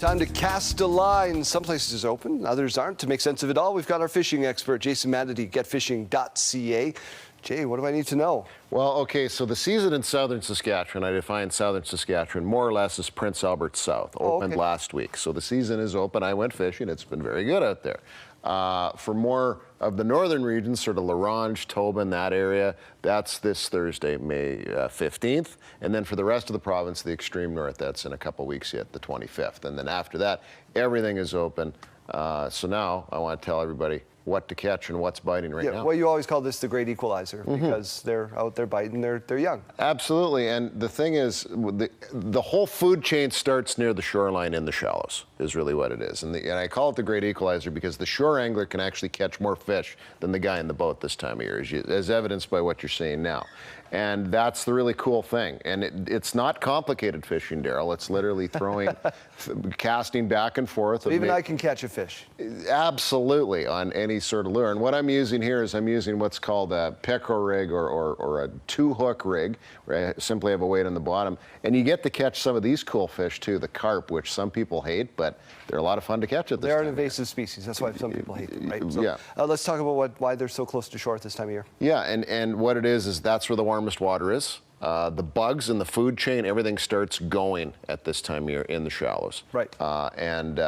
Time to cast a line. Some places are open, others aren't. To make sense of it all, we've got our fishing expert, Jason Mannity, getfishing.ca. Jay, what do I need to know? Well, okay, so the season in southern Saskatchewan, I define southern Saskatchewan more or less as Prince Albert South, opened last week. So the season is open. I went fishing. It's been very good out there. For more of the northern regions, sort of La Ronge, Tobin, that area, that's this Thursday, May 15th. And then for the rest of the province, the extreme north, that's in a couple weeks yet, the 25th. And then after that, everything is open. So now I want to tell everybody what to catch and what's biting right now. Well, you always call this the great equalizer because they're out there biting, they're young. Absolutely, and the thing is, the whole food chain starts near the shoreline in the shallows, is really what it is. And I call it the great equalizer because the shore angler can actually catch more fish than the guy in the boat this time of year, as evidenced by what you're seeing now. And that's the really cool thing. And it's not complicated fishing, Daryl. It's literally throwing, casting back and forth. So even I can catch a fish. Absolutely, on any sort of lure. And what I'm using here is I'm using what's called a pickerel rig or a two-hook rig, where I simply have a weight on the bottom. And you get to catch some of these cool fish too, the carp, which some people hate, but they're a lot of fun to catch at this time. They're an invasive species. That's why some people hate them, right? So, yeah. Let's talk about why they're so close to shore at this time of year. Yeah, and what it is that's where the warmest water is. The bugs in the food chain, everything starts going at this time of year in the shallows. Right. And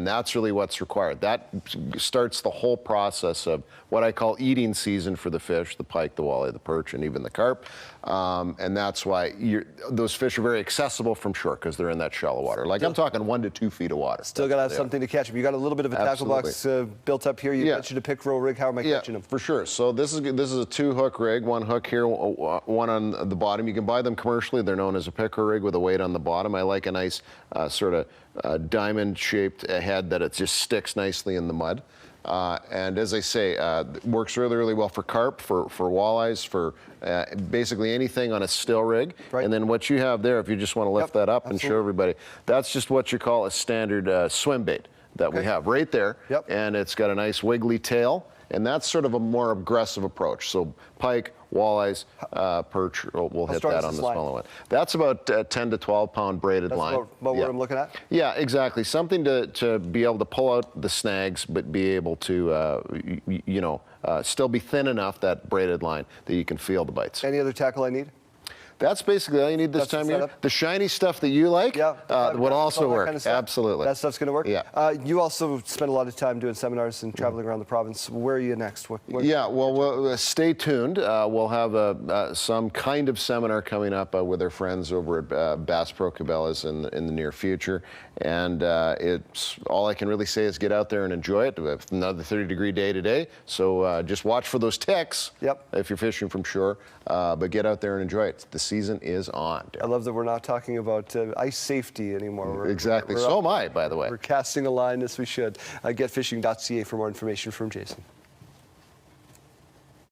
that's really what's required. That starts the whole process of what I call eating season for the fish, the pike, the walleye, the perch, and even the carp. And that's why those fish are very accessible from shore because they're in that shallow water. Like I'm talking 1 to 2 feet of water. Still got to have something to catch them. You got a little bit of a tackle box built up here. You mentioned a pickerel rig. How am I catching them? For sure. So this is a two-hook rig, one hook here, one on the bottom. You can buy them commercially. They're known as a pickerel rig with a weight on the bottom. I like a nice sort of diamond-shaped head that it just sticks nicely in the mud. And as I say, works really, really well for carp, for walleyes, for basically anything on a still rig. Right. And then what you have there, if you just want to lift that up and show everybody, that's just what you call a standard swim bait that we have right there. And it's got a nice wiggly tail. And that's sort of a more aggressive approach. So pike, walleyes, perch, we'll hit that on the smaller one. That's about 10 to 12 pound braided line. That's about what I'm looking at? Yeah, exactly. Something to be able to pull out the snags, but be able to, still be thin enough, that braided line, that you can feel the bites. Any other tackle I need? That's basically all you need this time of year. The shiny stuff that you like would also work. Kind of Absolutely. That stuff's going to work? Yeah. You also spend a lot of time doing seminars and traveling around the province. Where are you next? Well, stay tuned. We'll have some kind of seminar coming up with our friends over at Bass Pro Cabela's in the near future. And it's all I can really say is get out there and enjoy it. We have another 30-degree day today. So just watch for those ticks if you're fishing from shore. But get out there and enjoy it. The season is on. I love that we're not talking about ice safety anymore. Exactly. So am I, by the way. We're casting a line as we should. Getfishing.ca for more information from Jason.